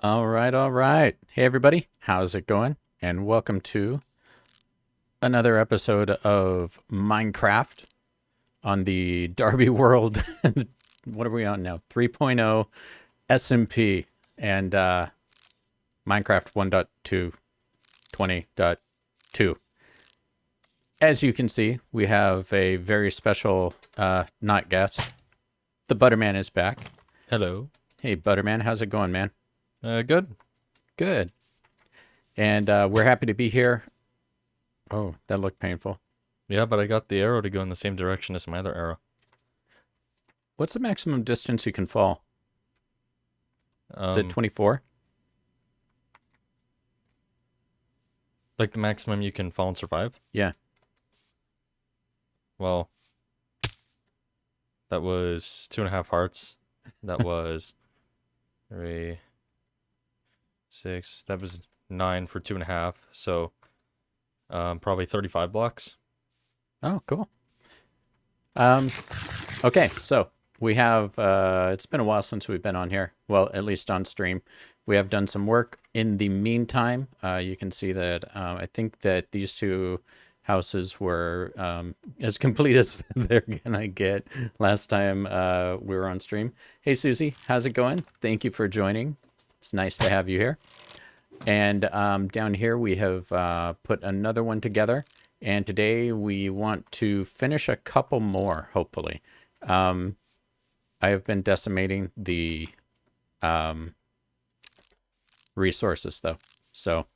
All right, all right. Hey, everybody. How's it going? And welcome to another episode of Minecraft on the Darby World. What are we on now? 3.0 SMP and Minecraft 1.2 20.2. As you can see, we have a very special not guest. The ButterMan is back. Hello. Hey, ButterMan. How's it going, man? Good. Good. And we're happy to be here. Oh, that looked painful. Yeah, but I got the arrow to go in the same direction as my other arrow. What's the maximum distance you can fall? Is it 24? Like the maximum you can fall and survive? Yeah. Well, that was 2.5 hearts. That was 3, 6. That was 9 for 2.5. So, probably 35 blocks. Oh, cool. Okay, so we have, it's been a while since we've been on here. Well, at least on stream. We have done some work. In the meantime, you can see that I think that these two houses were as complete as they're gonna get. Last time we were on stream. Hey, Susie, how's it going? Thank you for joining. It's nice to have you here. And down here we have put another one together. And today we want to finish a couple more, hopefully. I have been decimating the resources, though. So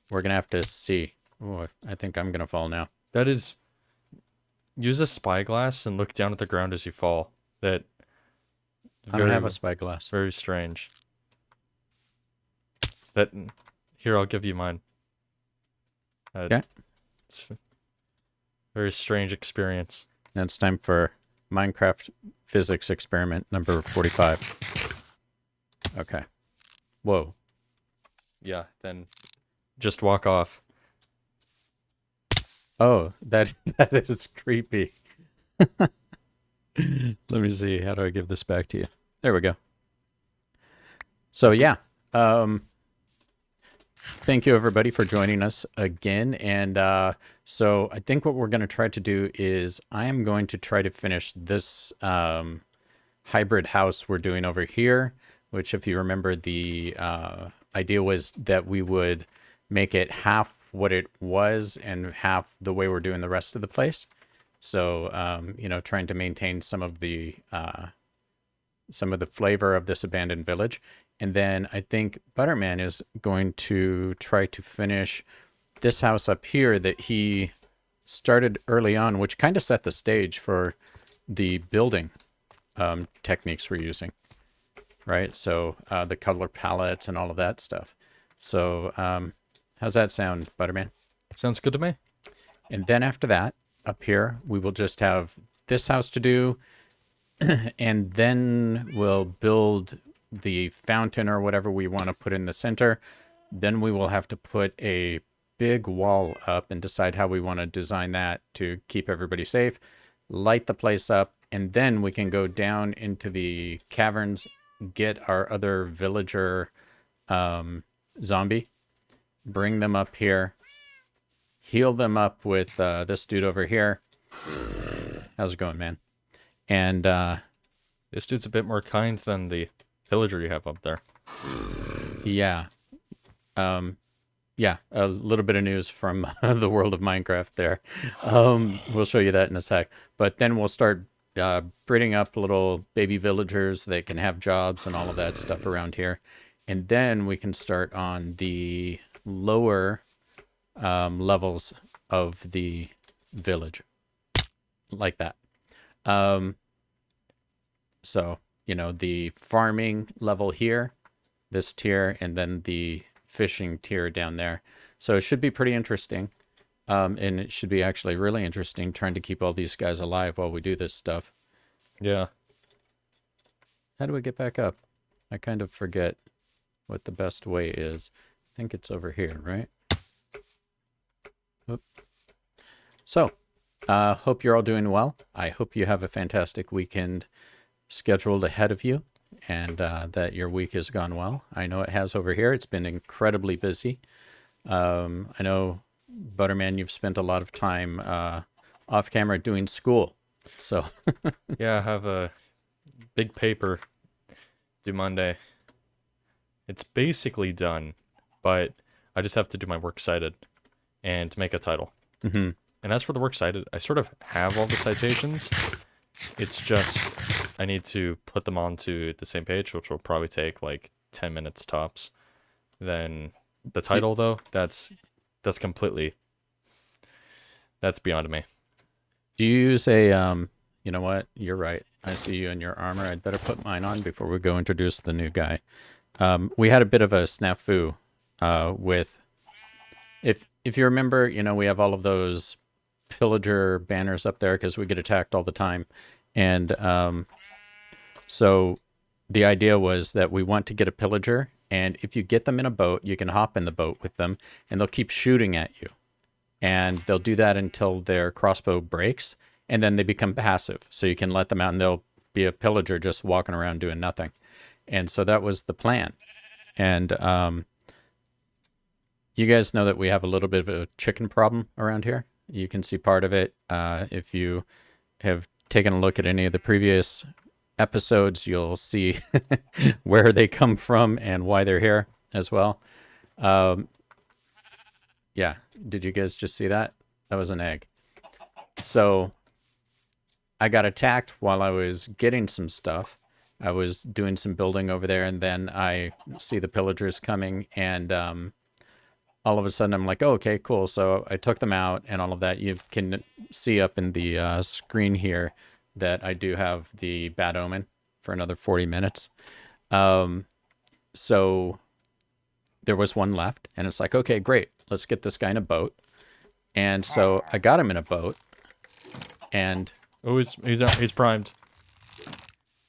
we're going to have to see. Oh, I think I'm going to fall now. That is... Use a spyglass and look down at the ground as you fall. I don't have a spyglass. Very strange. That... Here, I'll give you mine. Okay. It's a very strange experience. Now it's time for Minecraft physics experiment number 45. Okay. Whoa. Yeah, then just walk off. Oh, that is creepy. Let me see. How do I give this back to you? There we go. So yeah. Thank you, everybody, for joining us again. And so I think what we're going to try to do is I am going to try to finish this hybrid house we're doing over here, which, if you remember, the idea was that we would make it half what it was and half the way we're doing the rest of the place. So, you know, trying to maintain some of the flavor of this abandoned village. And then I think ButterMan is going to try to finish this house up here that he started early on, which kind of set the stage for the building techniques we're using, right? So the color palettes and all of that stuff. So how's that sound, ButterMan? Sounds good to me. And then after that, up here, we will just have this house to do, and then we'll build the fountain or whatever we want to put in the center. Then we will have to put a big wall up and decide how we want to design that to keep everybody safe, light the place up, and then we can go down into the caverns, get our other villager zombie, bring them up here, heal them up with this dude over here. How's it going, man? And this dude's a bit more kind than the pillager you have up there. Yeah. Yeah, a little bit of news from the world of Minecraft there. We'll show you that in a sec. But then we'll start breeding up little baby villagers that can have jobs and all of that stuff around here. And then we can start on the lower levels of the village. Like that. So, you know, the farming level here, this tier, and then the fishing tier down there. So it should be pretty interesting. And it should be actually really interesting trying to keep all these guys alive while we do this stuff. Yeah. How do we get back up? I kind of forget what the best way is. I think it's over here, right? Oop. So, hope you're all doing well. I hope you have a fantastic weekend scheduled ahead of you. and that your week has gone well. I know it has over here. It's been incredibly busy. I know, ButterMan, you've spent a lot of time off camera doing school. So Yeah, I have a big paper due Monday. It's basically done, but I just have to do my works cited and to make a title. mm-hmm. And as for the works cited, I sort of have all the citations. It's just I need to put them onto the same page, which will probably take like 10 minutes tops. Then the title, though, that's beyond me. Do you use a you know what? You're right. I see you in your armor. I'd better put mine on before we go introduce the new guy. We had a bit of a snafu with, if you remember, you know, we have all of those pillager banners up there because we get attacked all the time. And so the idea was that we want to get a pillager, and if you get them in a boat, you can hop in the boat with them, and they'll keep shooting at you. And they'll do that until their crossbow breaks, and then they become passive. So you can let them out, and they'll be a pillager just walking around doing nothing. And so that was the plan. And you guys know that we have a little bit of a chicken problem around here. You can see part of it if you have taken a look at any of the previous episodes. You'll see where they come from and why they're here as well. Yeah, did you guys just see that? That was an egg. So I got attacked while I was getting some stuff. I was doing some building over there, and then I see the pillagers coming, and all of a sudden I'm like, oh, okay, cool. So I took them out and all of that. You can see up in the screen here that I do have the bad omen for another 40 minutes. So there was one left, and it's like, okay, great. Let's get this guy in a boat. And so I got him in a boat, and Oh, he's primed.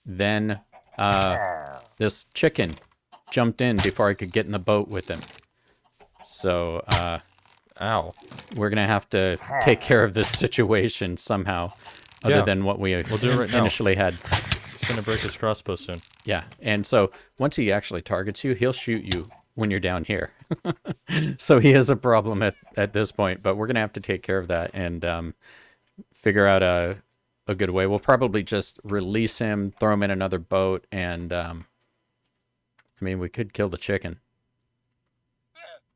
then this chicken jumped in before I could get in the boat with him. So Ow. we're going to have to take care of this situation somehow, other Yeah. than what we We'll do it right now. initially had. He's gonna break his crossbow soon. Yeah, and so once he actually targets you, he'll shoot you when you're down here. So he has a problem at this point, but we're going to have to take care of that and figure out a good way. We'll probably just release him, throw him in another boat, and I mean, we could kill the chicken.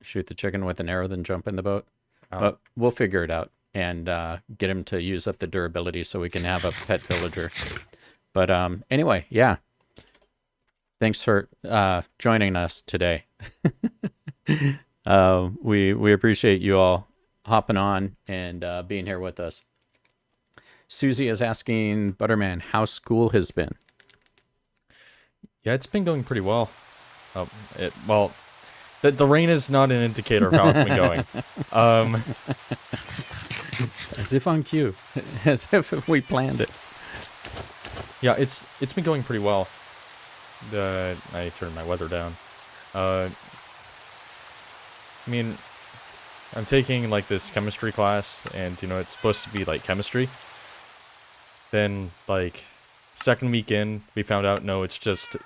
Shoot the chicken with an arrow, then jump in the boat. Oh. But we'll figure it out and get him to use up the durability so we can have a pet villager. But anyway, yeah. Thanks for joining us today. We appreciate you all hopping on and being here with us. Susie is asking ButterMan how school has been. Yeah, it's been going pretty well. Well, the rain is not an indicator of how it's been going. As if on cue. As if we planned it. Yeah, it's been going pretty well. I turned my weather down. I mean, I'm taking like this chemistry class, and you know it's supposed to be like chemistry. Then like second week in, we found out no, it's just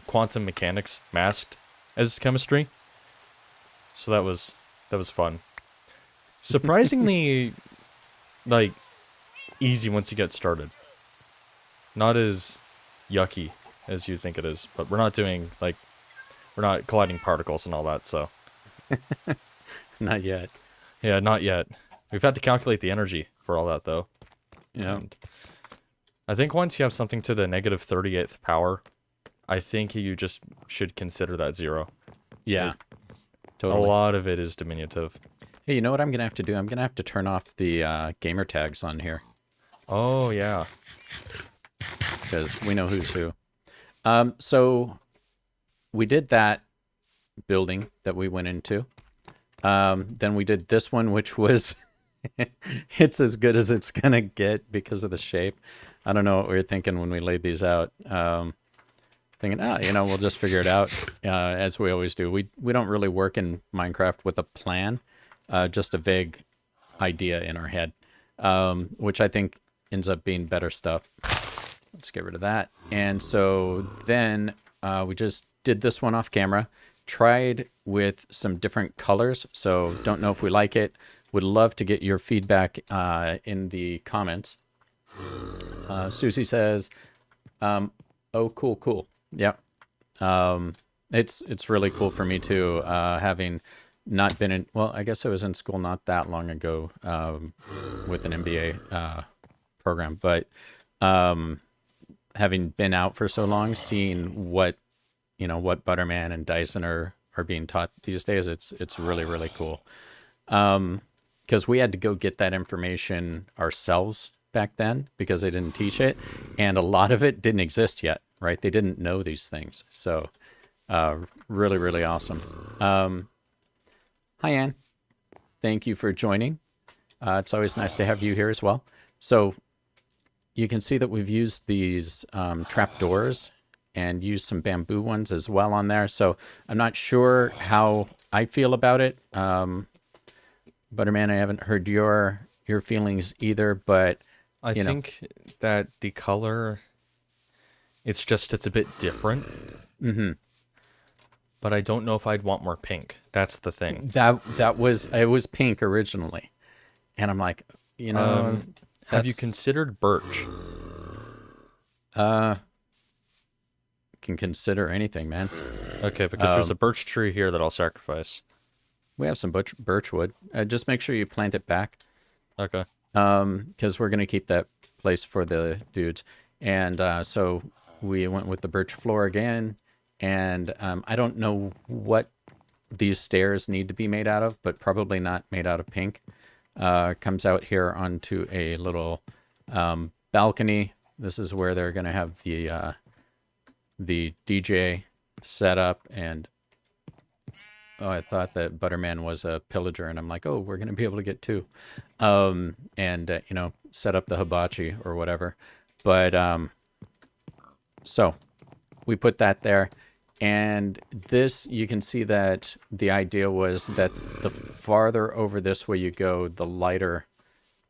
quantum mechanics masked as chemistry. So that was fun. Surprisingly, like easy once you get started. Not as yucky as you think it is, but we're not colliding particles and all that, so. Not yet. Yeah, not yet. We've had to calculate the energy for all that, though. Yeah. And I think once you have something to the negative 38th power, I think you just should consider that zero. Yeah. Like, Totally. a lot of it is diminutive. Hey, you know what I'm going to have to do? I'm going to have to turn off the gamer tags on here. Oh, yeah. Because we know who's who. So we did that building that we went into. Then we did this one, which was, it's as good as it's going to get because of the shape. I don't know what we were thinking when we laid these out. Thinking, we'll just figure it out as we always do. We don't really work in Minecraft with a plan, just a vague idea in our head, which I think ends up being better stuff. Let's get rid of that. And so then we just did this one off camera, tried with some different colors. So don't know if we like it. Would love to get your feedback in the comments. Susie says, oh, cool. Yeah. It's really cool for me too, having not been in, well, I guess I was in school not that long ago with an MBA program, but having been out for so long, seeing what ButterMan and Dyson are being taught these days, it's really cool. Because we had to go get that information ourselves back then because they didn't teach it, and a lot of it didn't exist yet, right? They didn't know these things. So really awesome. Hi, Anne. Thank you for joining. It's always nice to have you here as well. So you can see that we've used these trap doors and used some bamboo ones as well on there. So I'm not sure how I feel about it. ButterMan, I haven't heard your feelings either, but I think that the color, it's a bit different. Mm-hmm. But I don't know if I'd want more pink. That's the thing. It was pink originally, and I'm like, have you considered birch? Can consider anything, man. Okay, because there's a birch tree here that I'll sacrifice. We have some birch wood. Just make sure you plant it back. Okay. Because we're gonna keep that place for the dudes, and so we went with the birch floor again. And I don't know what these stairs need to be made out of, but probably not made out of pink. Comes out here onto a little balcony. This is where they're going to have the DJ set up. And I thought that ButterMan was a pillager, and I'm like, oh, we're going to be able to get two, and set up the hibachi or whatever. But so we put that there. And this, you can see that the idea was that the farther over this way you go, the lighter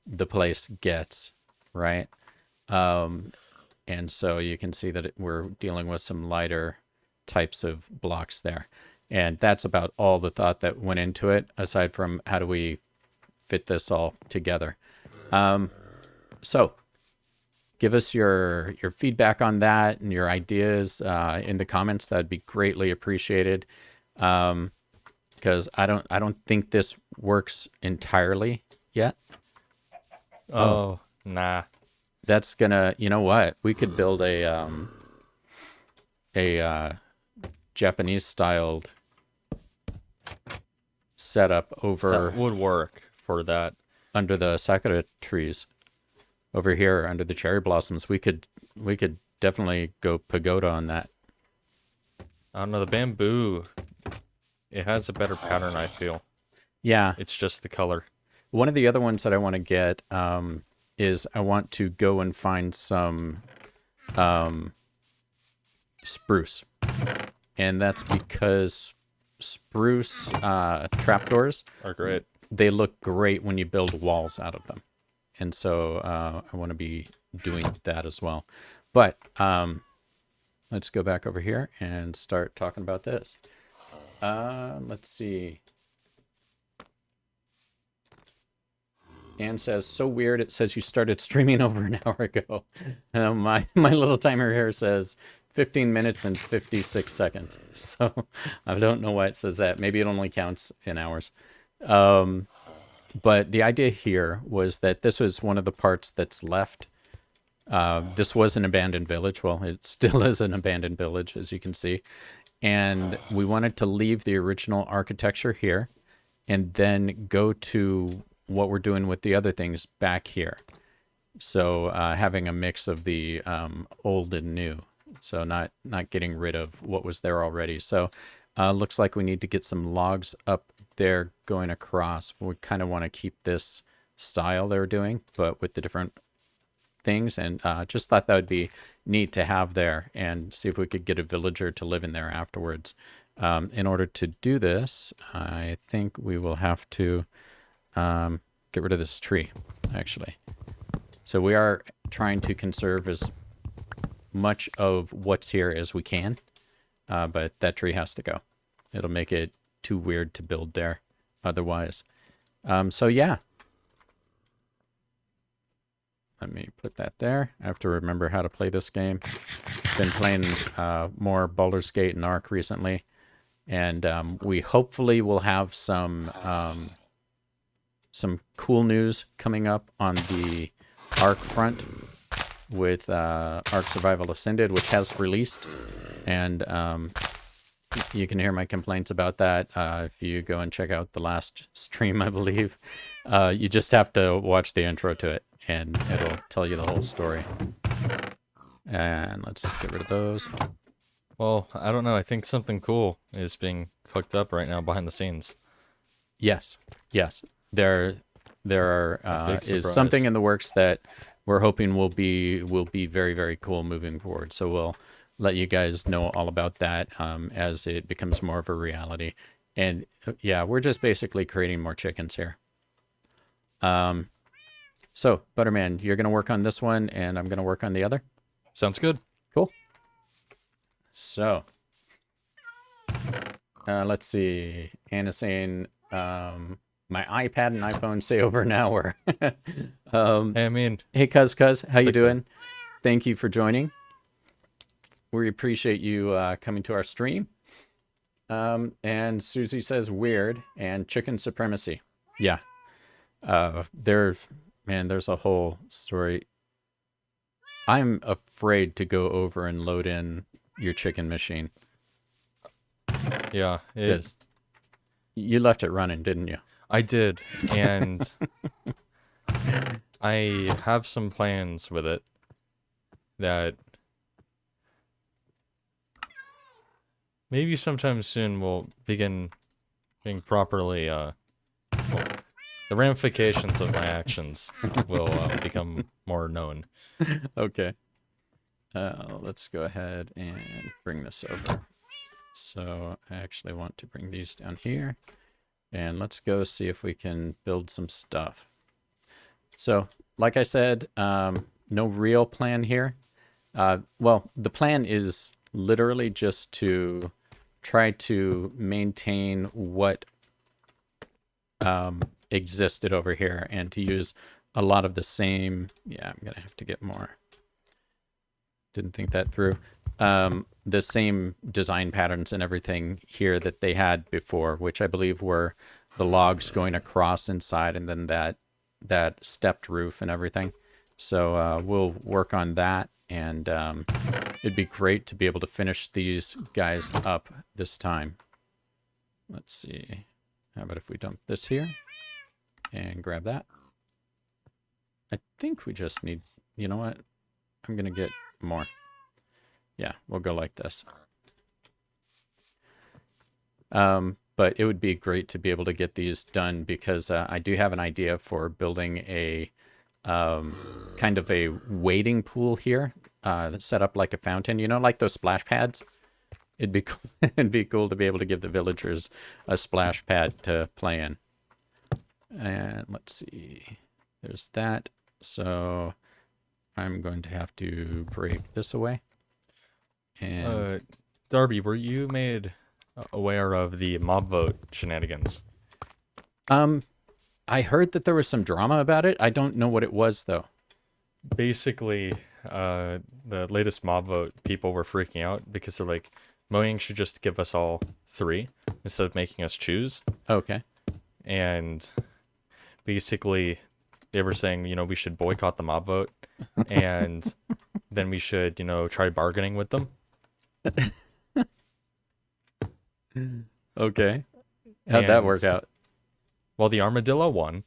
the place gets, right? And so you can see that we're dealing with some lighter types of blocks there. And that's about all the thought that went into it, aside from how do we fit this all together. So give us your feedback on that and your ideas in the comments. That'd be greatly appreciated. Because I don't think this works entirely yet. Oh, nah. That's gonna, you know what? We could build a Japanese styled setup over. That would work for that. Under the sakura trees. Over here under the cherry blossoms, we could definitely go pagoda on that. I don't know, the bamboo, it has a better pattern, I feel. Yeah. It's just the color. One of the other ones that I want to get is I want to go and find some spruce. And that's because spruce trapdoors are great. They look great when you build walls out of them. And so I want to be doing that as well. But let's go back over here and start talking about this. Let's see. Anne says, so weird. It says you started streaming over an hour ago. My little timer here says 15 minutes and 56 seconds. So I don't know why it says that. Maybe it only counts in hours. But the idea here was that this was one of the parts that's left. This was an abandoned village. Well, it still is an abandoned village, as you can see. And we wanted to leave the original architecture here and then go to what we're doing with the other things back here. So having a mix of the old and new. So not getting rid of what was there already. So looks like we need to get some logs up there going across. We kind of want to keep this style they're doing, but with the different things. And just thought that would be neat to have there and see if we could get a villager to live in there afterwards. In order to do this, I think we will have to get rid of this tree, actually. So we are trying to conserve as much of what's here as we can. But that tree has to go. It'll make it too weird to build there otherwise. So yeah. Let me put that there. I have to remember how to play this game. Been playing more Baldur's Gate and Ark recently. And we hopefully will have some cool news coming up on the Ark front with Ark Survival Ascended, which has released. And you can hear my complaints about that if you go and check out the last stream, I believe. You just have to watch the intro to it, and it'll tell you the whole story. And let's get rid of those. Well, I don't know. I think something cool is being cooked up right now behind the scenes. Yes. There is surprise. something in the works that we're hoping will be very, very cool moving forward. So we'll let you guys know all about that as it becomes more of a reality. And yeah, we're just basically creating more chickens here. So ButterMan, you're going to work on this one, and I'm going to work on the other. Sounds good. Cool. So, let's see. Anna's saying, my iPad and iPhone say over an hour. Hey, I mean, Hey, Cuz, how you doing? Thank you for joining. We appreciate you coming to our stream. And Susie says weird and chicken supremacy. Yeah. There's a whole story. I'm afraid to go over and load in your chicken machine. yeah, Because you left it running, didn't you? I did, and I have some plans with it that maybe sometime soon will begin being properly, well, the ramifications of my actions will become more known. Okay. Let's go ahead and bring this over. So I actually want to bring these down here. And let's go see if we can build some stuff. So, like I said, no real plan here. Well, the plan is literally just to try to maintain what existed over here and to use a lot of the same. Yeah, I'm going to have to get more. Didn't think that through. The same design patterns and everything here that they had before, which I believe were the logs going across inside and then that stepped roof and everything. So we'll work on that, and it'd be great to be able to finish these guys up this time. Let's see. How about if we dump this here and grab that? I think we just need, you know what? I'm going to get more. Yeah, we'll go like this. But it would be great to be able to get these done because I do have an idea for building a kind of a wading pool here that's set up like a fountain, you know, like those splash pads. It'd be cool. It'd be cool to be able to give the villagers a splash pad to play in. And let's see. There's that. So I'm going to have to break this away. And Darby, were you made aware of the mob vote shenanigans? I heard that there was some drama about it. I don't know what it was though. Basically, the latest mob vote, people were freaking out because they're like, Mojang should just give us all 3 instead of making us choose. Okay. And basically, they were saying, you know, we should boycott the mob vote, and then we should, you know, try bargaining with them. Okay. How'd that And- work out? Well, the armadillo won.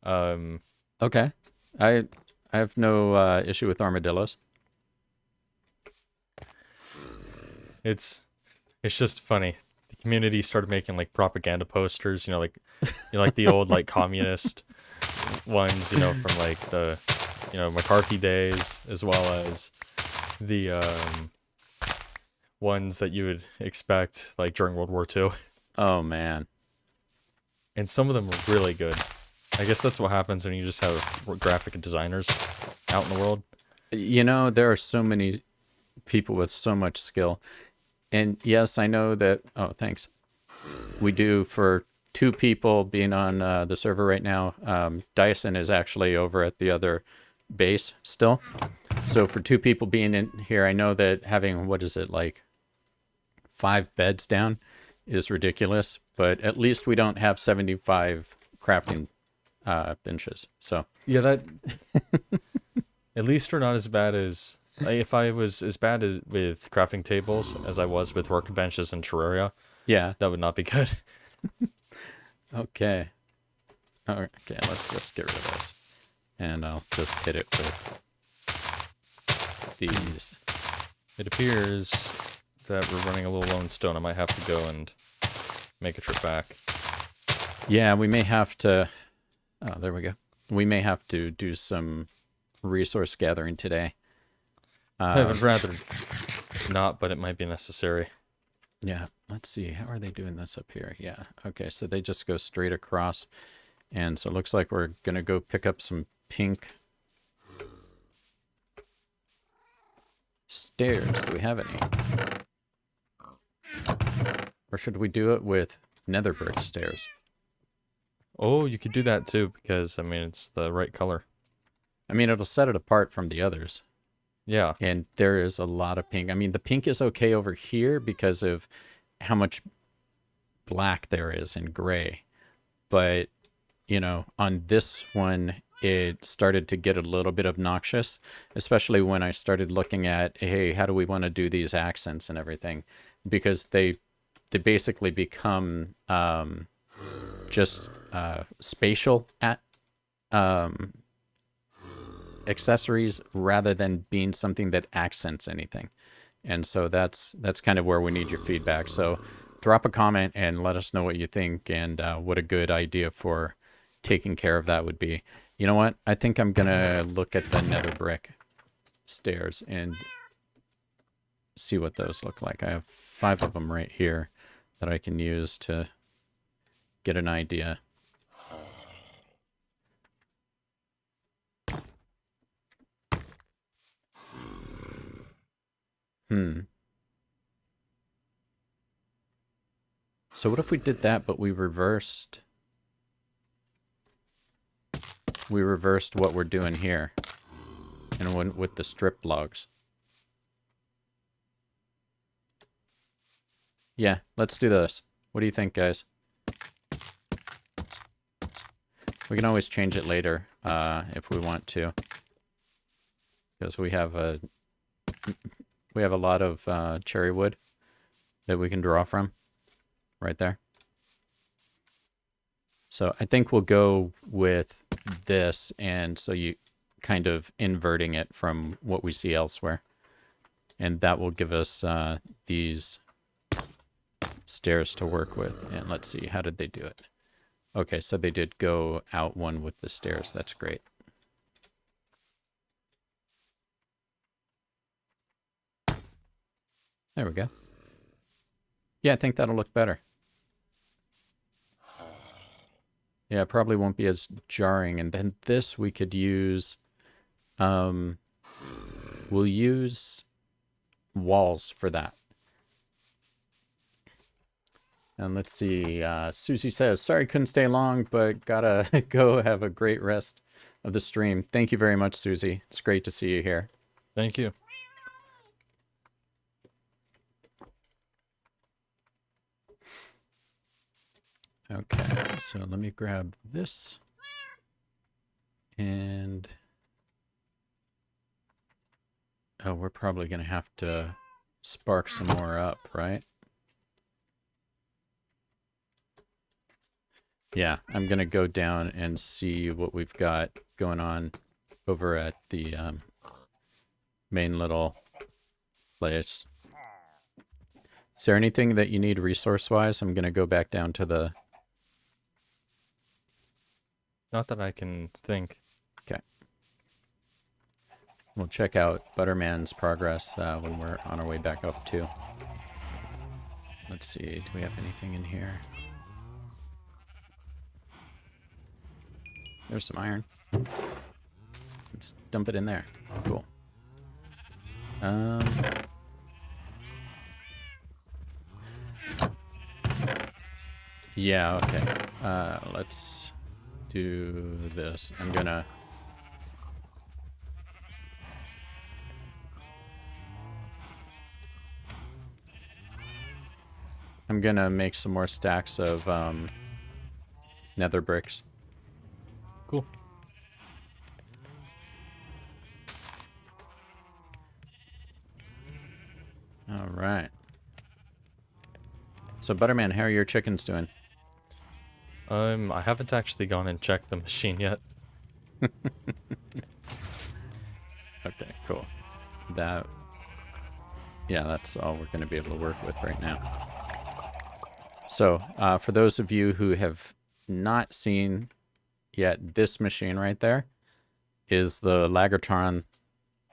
Okay. I have no issue with armadillos. It's just funny. The community started making like propaganda posters, you know, like the old like communist ones, you know, from like the, you know, McCarthy days, as well as the ones that you would expect like during World War II. Oh man. And some of them were really good. I guess that's what happens when you just have graphic designers out in the world. You know, there are so many people with so much skill. And yes, I know that. Oh, thanks. We do for two people being on the server right now. Dyson is actually over at the other base still. So for two people being in here, I know that having, what is it, like 5 beds down is ridiculous. But at least we don't have 75 crafting benches. So Yeah, that at least we're not as bad as if I was as bad as with crafting tables as I was with workbenches and Terraria. yeah. That would not be good. Okay. Okay, let's just get rid of this. And I'll just hit it with these. It appears that we're running a little low on stone. I might have to go and make a trip back. Yeah, we may have to... Oh, there we go. We may have to do some resource gathering today. I would rather not, but it might be necessary. Yeah, let's see. How are they doing this up here? Yeah, okay, so they just go straight across. And so it looks like we're going to go pick up some pink stairs. Do we have any? Or should we do it with nether brick stairs? Oh, you could do that too, because, I mean, it's the right color. I mean, it'll set it apart from the others. Yeah. And there is a lot of pink. I mean, the pink is okay over here because of how much black there is and gray. But, you know, on this one, it started to get a little bit obnoxious, especially when I started looking at, hey, how do we want to do these accents and everything? Because they basically become just spatial accessories rather than being something that accents anything. And so that's kind of where we need your feedback. So drop a comment and let us know what you think and what a good idea for taking care of that would be. You know what? I think I'm going to look at the nether brick stairs and see what those look like. I have 5 of them right here that I can use to get an idea. So what if we did that, but we reversed what we're doing here and went with the strip logs? Yeah, let's do this. What do you think, guys? We can always change it later if we want to, because we have a lot of cherry wood that we can draw from right there. So I think we'll go with this, and so you kind of inverting it from what we see elsewhere. And that will give us these stairs to work with. And let's see, how did they do it? Okay, so they did go out one with the stairs. That's great. There we go. Yeah, I think that'll look better. Yeah, it probably won't be as jarring. And then this we could use... we'll use walls for that. And let's see. Susie says, sorry couldn't stay long, but gotta go have a great rest of the stream. Thank you very much, Susie. It's great to see you here. Thank you. Okay, so let me grab this. And... oh, we're probably going to have to spark some more up, right? Yeah, I'm going to go down and see what we've got going on over at the main little place. Is there anything that you need resource-wise? I'm going to go back down to the... Not that I can think. Okay. We'll check out ButterMan's progress when we're on our way back up, too. Let's see. Do we have anything in here? There's some iron. Let's dump it in there. Cool. Um, yeah, okay. Let's do this. I'm gonna make some more stacks of nether bricks. Cool. All right. So, Butterman, how are your chickens doing? I haven't actually gone and checked the machine yet. Okay, cool. Yeah, that's all we're going to be able to work with right now. So, for those of you who have not seen yet, this machine right there is the Lagertron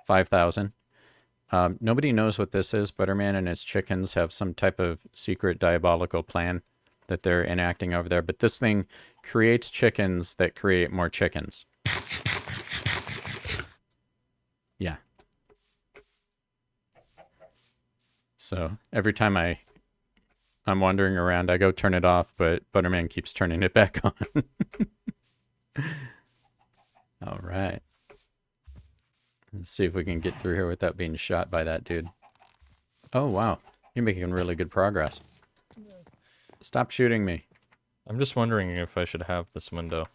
5000. Nobody knows what this is. Butterman and his chickens have some type of secret diabolical plan that they're enacting over there. But this thing creates chickens that create more chickens. Yeah. So every time I'm wandering around, I go turn it off, but Butterman keeps turning it back on. All right. Let's see if we can get through here without being shot by that dude. Oh, wow. You're making really good progress. Stop shooting me. I'm just wondering if I should have this window.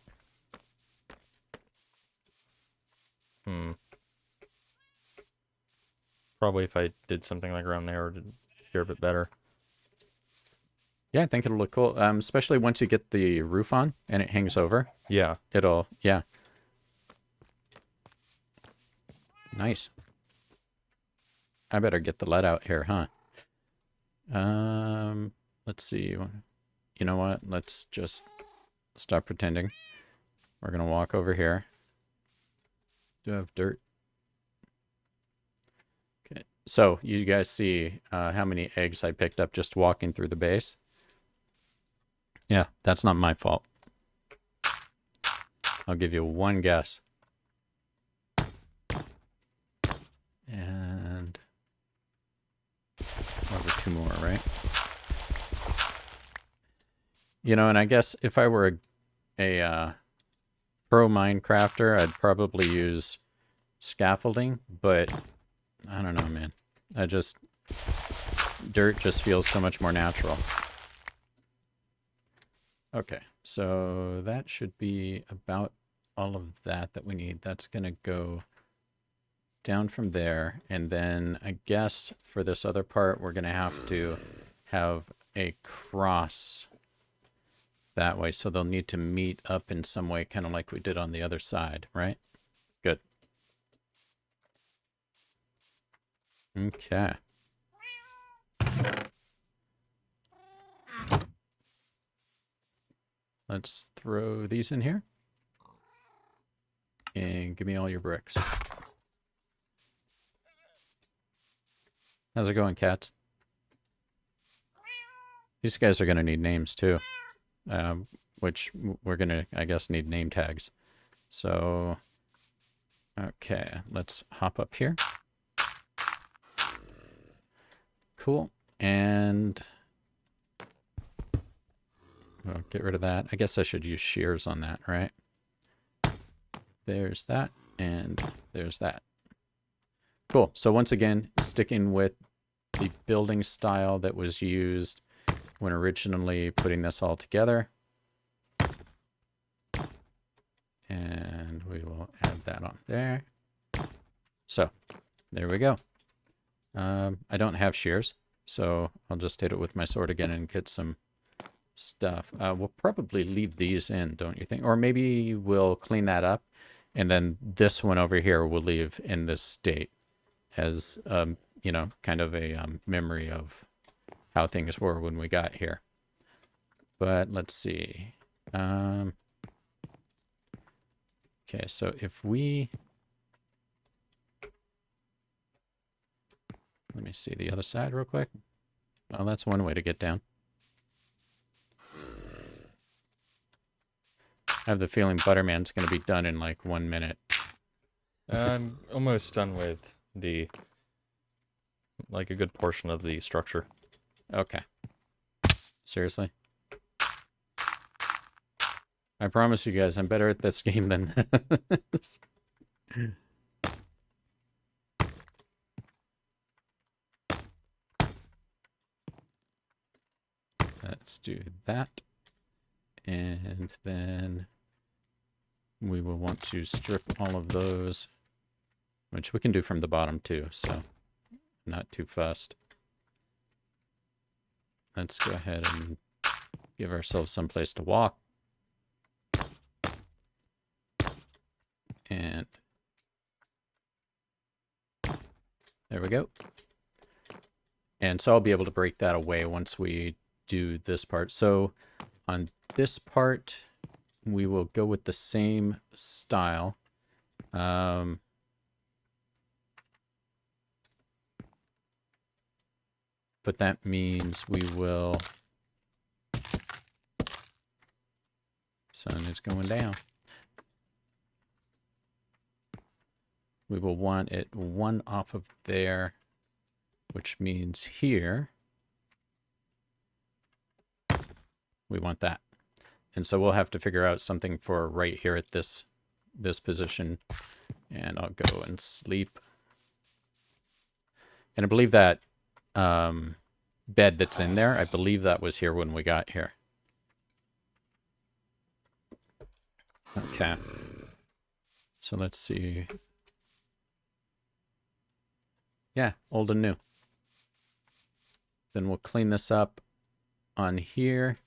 Probably if I did something like around there, it would hear a bit better. Yeah, I think it'll look cool. Especially once you get the roof on and it hangs over. Yeah. Yeah. Nice. I better get the lead out here, huh? Let's see. You know what? Let's just stop pretending. We're going to walk over here. Do I have dirt? Okay. So, you guys see how many eggs I picked up just walking through the base? Yeah, that's not my fault. I'll give you one guess. And over 2 more, right? You know, and I guess if I were a pro Minecrafter, I'd probably use scaffolding, but I don't know, man. Dirt just feels so much more natural. Okay, so that should be about all of that we need. That's going to go down from there, and then I guess for this other part, we're going to have a cross that way, so they'll need to meet up in some way, kind of like we did on the other side, right? Good. Okay. Let's throw these in here. And give me all your bricks. How's it going, cats? These guys are going to need names, too. Which we're going to, I guess, need name tags. So, okay, let's hop up here. Cool. And I'll get rid of that. I guess I should use shears on that, right? There's that, and there's that. Cool. So once again, sticking with the building style that was used when originally putting this all together. And we will add that on there. So there we go. I don't have shears, so I'll just hit it with my sword again and get some stuff. We'll probably leave these in, don't you think? Or maybe we'll clean that up, and then this one over here we'll leave in this state as, you know, kind of a memory of how things were when we got here. But let's see. Okay, so if we... Let me see the other side real quick. Oh, that's one way to get down. I have the feeling Butterman's going to be done in like 1 minute. I'm almost done with the like a good portion of the structure. Okay. Seriously? I promise you guys, I'm better at this game than this. Let's do that. And then we will want to strip all of those, which we can do from the bottom too, so not too fussed. Let's go ahead and give ourselves some place to walk. And there we go. And so I'll be able to break that away once we do this part. So on this part, we will go with the same style. But that means we will... Sun is going down. We will want it one off of there, which means here we want that. And so we'll have to figure out something for right here at this position. And I'll go and sleep. And I believe that bed that's in there, I believe that was here when we got here. Okay. So let's see. Yeah, old and new. Then we'll clean this up on here.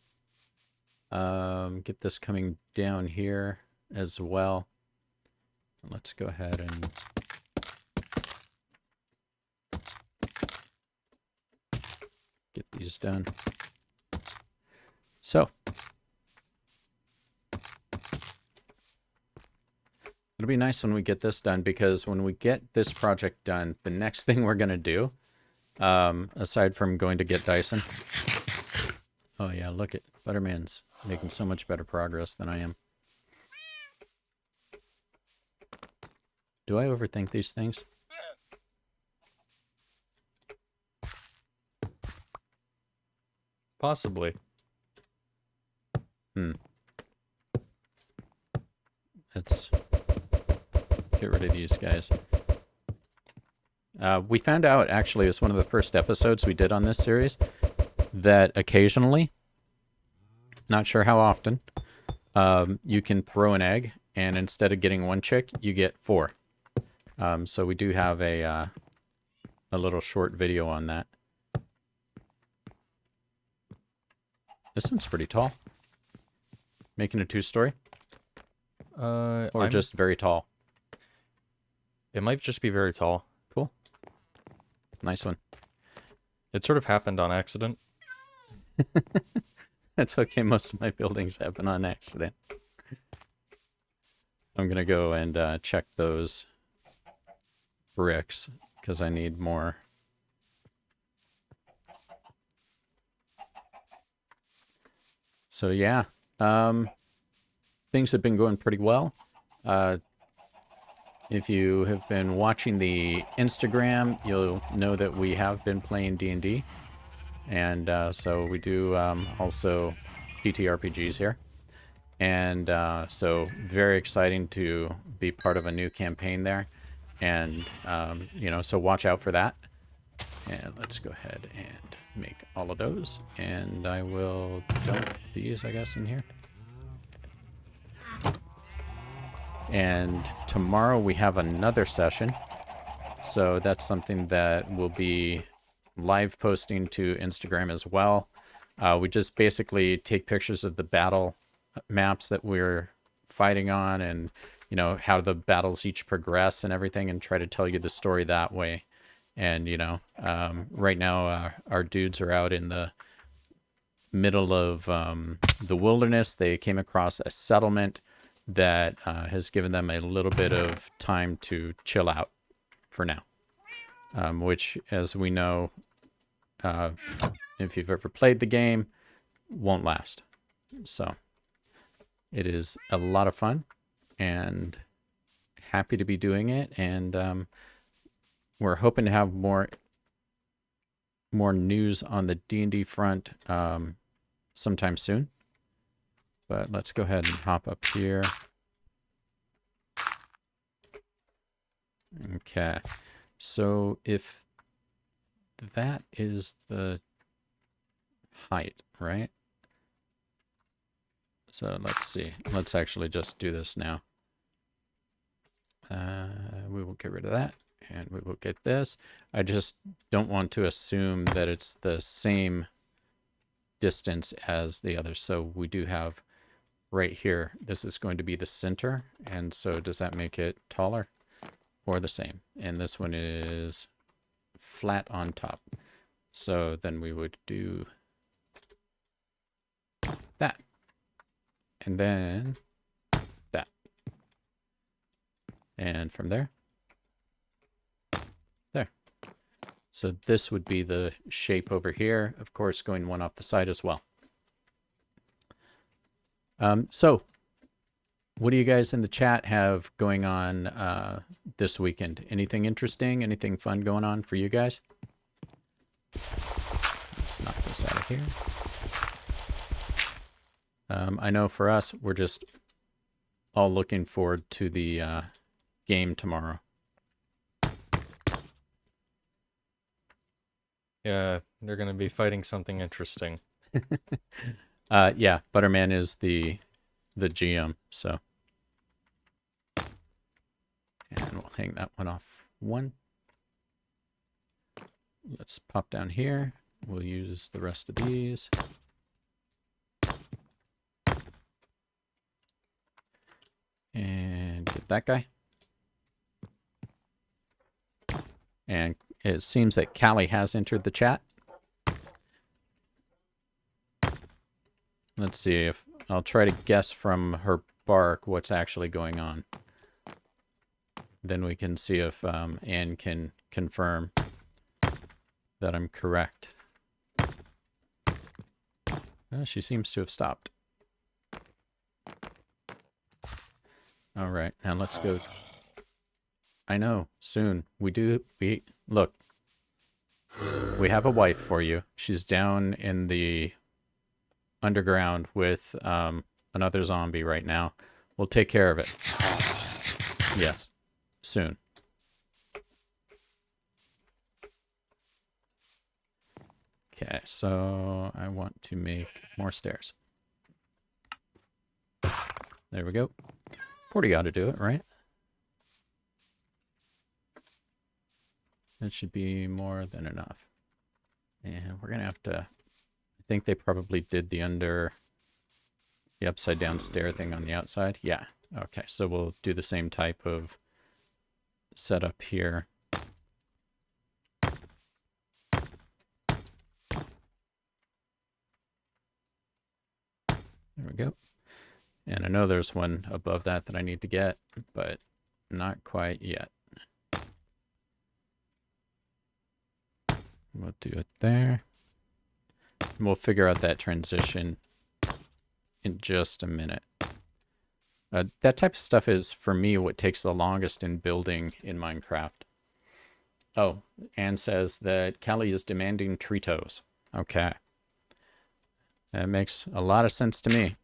Get this coming down here as well. Let's go ahead and get these done. So it'll be nice when we get this done, because when we get this project done, the next thing we're going to do, aside from going to get Dyson... Oh yeah, look at ButterMan's making so much better progress than I am. Do I overthink these things? Possibly. Let's get rid of these guys. We found out, actually, it was one of the first episodes we did on this series, that occasionally, not sure how often, you can throw an egg, and instead of getting one chick, you get 4. So we do have a little short video on that. This one's pretty tall. Making a 2-story? Or just very tall? It might just be very tall. Cool. Nice one. It sort of happened on accident. That's okay. Most of my buildings happen on accident. I'm going to go and check those bricks because I need more. So yeah, things have been going pretty well. If you have been watching the Instagram, you'll know that we have been playing D&D. And so we do also TTRPGs here. And so very exciting to be part of a new campaign there. And, you know, so watch out for that. And let's go ahead and make all of those. And I will dump these, I guess, in here. And tomorrow we have another session. So that's something that will be live posting to Instagram as well. We just basically take pictures of the battle maps that we're fighting on, and you know how the battles each progress and everything, and try to tell you the story that way. And you know, right now our dudes are out in the middle of the wilderness. They came across a settlement that has given them a little bit of time to chill out for now, which, as we know, if you've ever played the game, won't last. So it is a lot of fun, and happy to be doing it. And we're hoping to have more more news on the D&D front sometime soon. But let's go ahead and hop up here. Okay. So if that is the height, right? So let's see. Let's actually just do this now. We will get rid of that, and we will get this. I just don't want to assume that it's the same distance as the other. So we do have right here, this is going to be the center. And so does that make it taller or the same? And this one is flat on top. So then we would do that. And then that. And from there, there. So this would be the shape over here, of course, going one off the side as well. So what do you guys in the chat have going on this weekend? Anything interesting? Anything fun going on for you guys? Let's knock this out of here. I know for us, we're just all looking forward to the game tomorrow. Yeah, they're going to be fighting something interesting. Yeah, ButterMan is the GM, so. And we'll hang that one off one. Let's pop down here. We'll use the rest of these. And get that guy. And it seems that Callie has entered the chat. Let's see if I'll try to guess from her bark what's actually going on. Then we can see if Anne can confirm that I'm correct. She seems to have stopped. All right, now let's go. I know, soon. Look, we have a wife for you. She's down in the underground with another zombie right now. We'll take care of it. Yes, soon. Okay, so I want to make more stairs. There we go. 40 ought to do it, right? That should be more than enough. And we're going to have to... I think they probably did the upside down stair thing on the outside. Yeah. Okay, so we'll do the same type of setup here. There we go. And I know there's one above that I need to get, but not quite yet. We'll do it there. And we'll figure out that transition in just a minute. That type of stuff is, for me, what takes the longest in building in Minecraft. Oh, Anne says that Callie is demanding Tritos. Okay. That makes a lot of sense to me.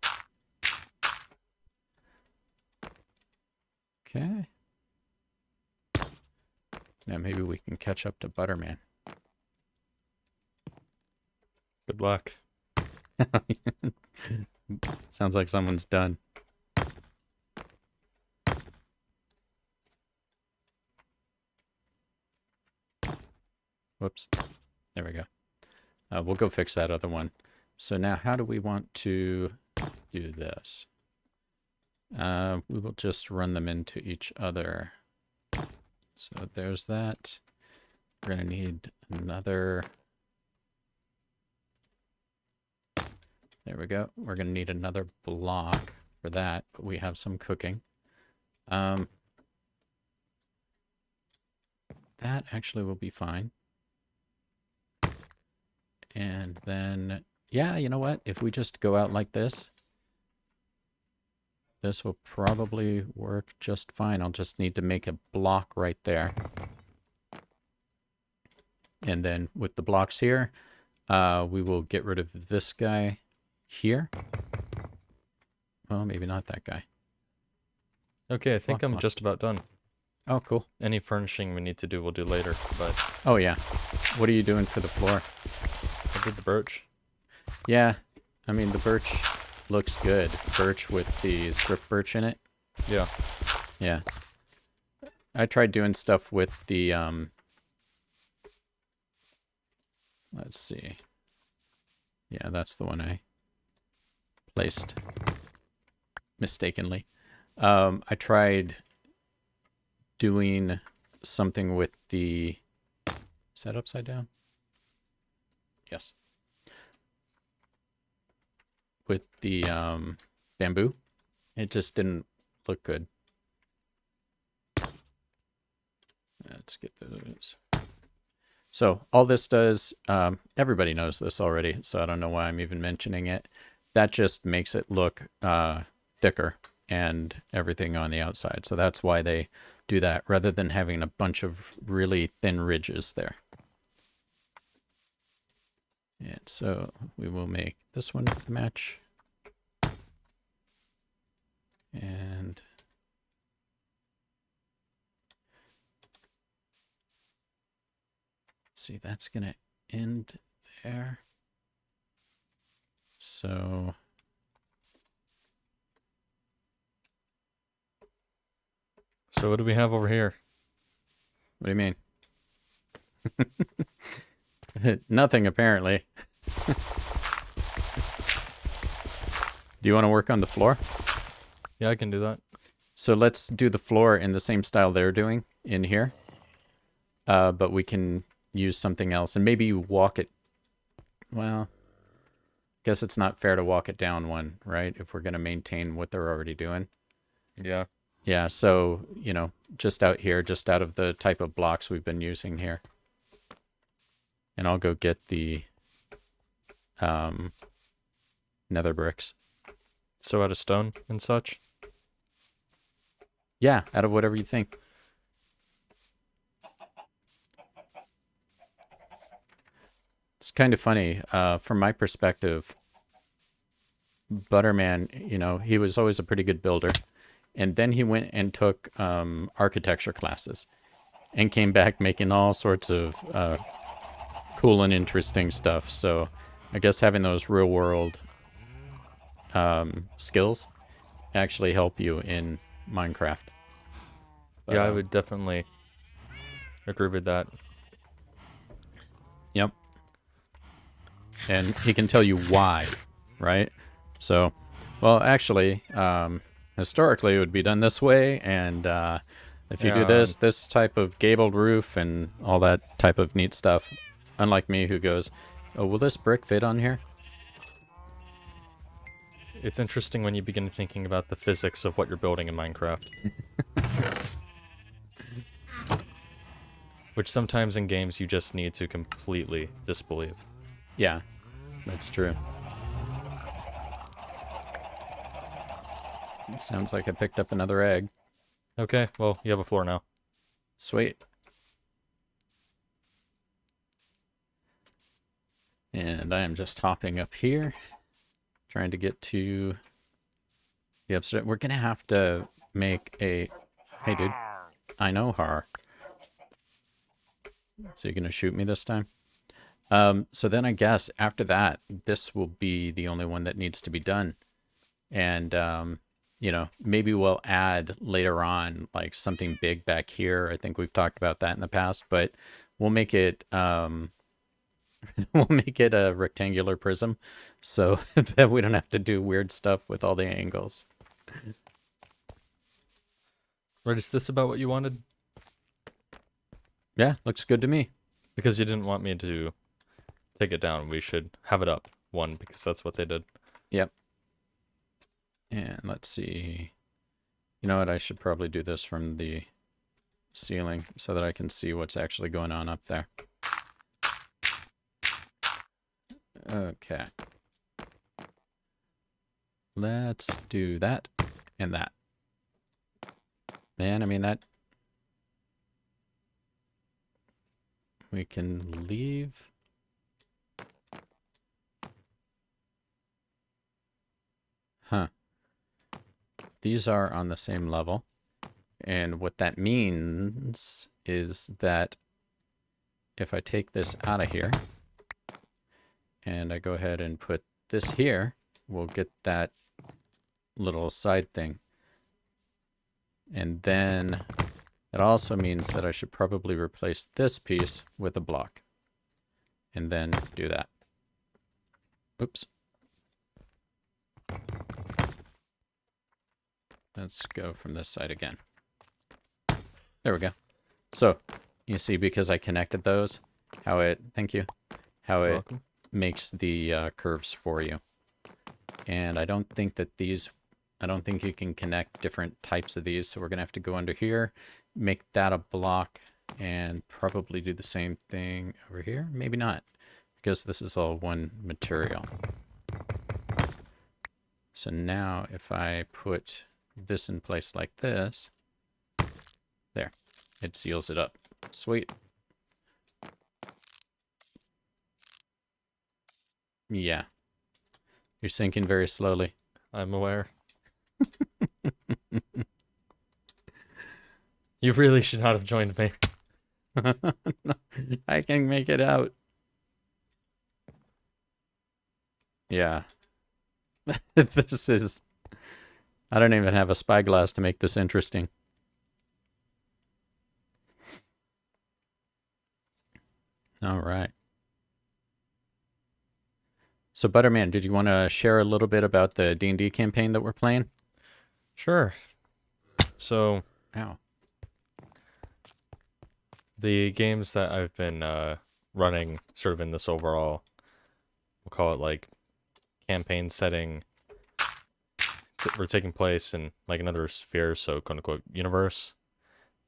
Okay. Now maybe we can catch up to ButterMan. Good luck. Sounds like someone's done. Whoops. There we go. We'll go fix that other one. So now how do we want to do this? We will just run them into each other. So there's that. We're going to need another... There we go. We're going to need another block for that, but we have some cooking. That actually will be fine. And then, yeah, you know what? If we just go out like this, this will probably work just fine. I'll just need to make a block right there. And then with the blocks here, we will get rid of this guy here. Well, maybe not that guy. Okay, I think Block, I'm block. just about done. Oh, cool. Any furnishing we need to do, we'll do later, but Oh, yeah. What are you doing for the floor? I did the birch. Yeah, I mean, the birch looks good. Birch with the strip birch in it. Yeah. Yeah. I tried doing stuff with the, let's see. Yeah, that's the one I placed mistakenly. I tried doing something with the, is that upside down? Yes. With the bamboo. It just didn't look good. Let's get those. So all this does, everybody knows this already, so I don't know why I'm even mentioning it. That just makes it look thicker and everything on the outside. So that's why they do that, rather than having a bunch of really thin ridges there. And so we will make this one match. And see, that's going to end there. So what do we have over here? what do you mean? Nothing, apparently. Do you want to work on the floor? Yeah, I can do that. So let's do the floor in the same style they're doing in here. But we can use something else. And maybe you walk it. Well, guess it's not fair to walk it down one, right? If we're going to maintain what they're already doing. Yeah. Yeah, so, you know, just out here, just out of the type of blocks we've been using here. And I'll go get the nether bricks. So out of stone and such? Yeah, out of whatever you think. It's kind of funny. From my perspective, ButterMan, you know, he was always a pretty good builder. And then he went and took architecture classes and came back making all sorts of cool and interesting stuff. So I guess having those real world skills actually help you in Minecraft. Yeah, I would definitely agree with that. Yep. And he can tell you why, right? So, well, actually, historically it would be done this way, and if you do this type of gabled roof and all that type of neat stuff, unlike me who goes, oh, will this brick fit on here? It's interesting when you begin thinking about the physics of what you're building in Minecraft. Which sometimes in games you just need to completely disbelieve. Yeah, that's true. Sounds like I picked up another egg. Okay, well, you have a floor now. Sweet. And I am just hopping up here, trying to get to the upstairs. We're going to have to make a... Hey, dude. I know her. So you're going to shoot me this time? So then I guess after that, this will be the only one that needs to be done. And, you know, maybe we'll add later on, like, something big back here. I think we've talked about that in the past, but we'll make it... we'll make it a rectangular prism so that we don't have to do weird stuff with all the angles. Right, is this about what you wanted? Yeah, looks good to me. Because you didn't want me to take it down, we should have it up, one, because that's what they did. Yep. And let's see. You know what? I should probably do this from the ceiling so that I can see what's actually going on up there. Okay. Let's do that and that. Man, I mean that... we can leave. Huh. These are on the same level. And what that means is that if I take this out of here and I go ahead and put this here, we'll get that little side thing. And then it also means that I should probably replace this piece with a block and then do that. Oops. Let's go from this side again. There we go. So you see, because I connected those, how it, thank you, how it makes the curves for you. And I don't think that these, I don't think you can connect different types of these. So we're going to have to go under here, make that a block, and probably do the same thing over here. Maybe not, because this is all one material. So now if I put this in place like this, there, it seals it up. Sweet. Yeah. You're sinking very slowly. I'm aware. You really should not have joined me. I can make it out. Yeah. This is... I don't even have a spyglass to make this interesting. All right. So, ButterMan, did you want to share a little bit about the D&D campaign that we're playing? Sure. So, Ow. the games that I've been running sort of in this overall, we'll call it like campaign setting, were taking place in like another sphere, so quote unquote universe,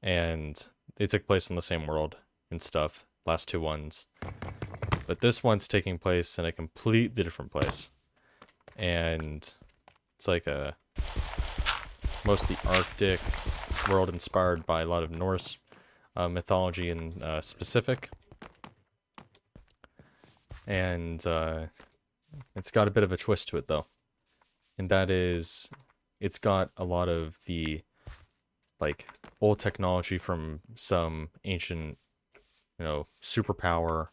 and they took place in the same world and stuff, last two ones. But this one's taking place in a completely different place. And it's like a mostly Arctic world inspired by a lot of Norse mythology and specific. And it's got a bit of a twist to it, though. And that is, it's got a lot of the like old technology from some ancient, superpower,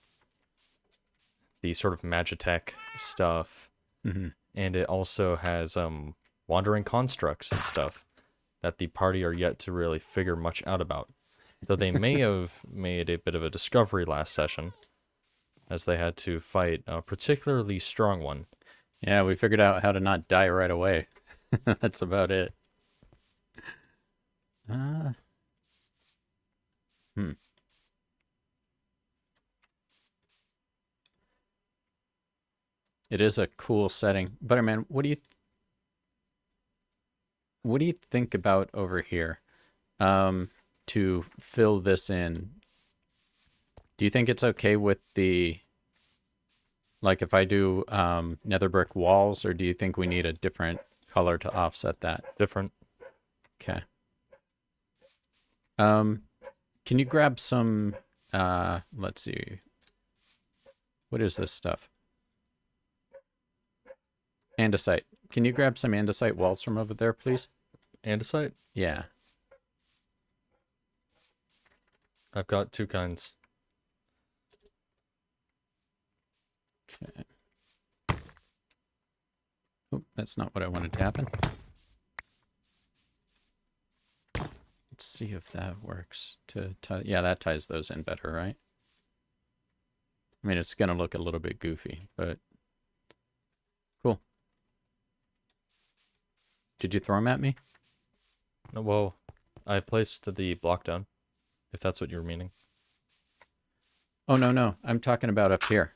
the sort of magitech stuff. Mm-hmm. And it also has wandering constructs and stuff that the party are yet to really figure much out about. Though they may have made a bit of a discovery last session, as they had to fight a particularly strong one. Yeah, we figured out how to not die right away. That's about it. It is a cool setting. ButterMan, what do you think about over here to fill this in? Do you think it's okay with the, like if I do nether brick walls, or do you think we need a different color to offset that? Different. Okay. Can you grab some, let's see. What is this stuff? Andesite. Can you grab some andesite walls from over there, please? Andesite? Yeah. I've got two kinds. Okay. Oh, that's not what I wanted to happen. Let's see if that works. Yeah, that ties those in better, right? I mean, it's going to look a little bit goofy, but cool. Did you throw them at me? No, well, I placed the block down, if that's what you were meaning. Oh, no. I'm talking about up here.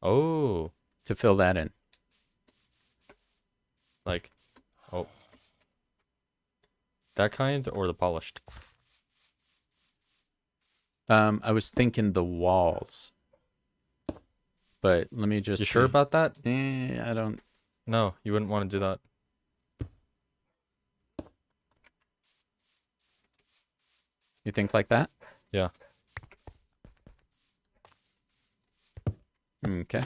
Oh. To fill that in. Like, oh. That kind or the polished? I was thinking the walls. But let me just You sure about that? I don't... No, you wouldn't want to do that. You think like that? Yeah. Okay.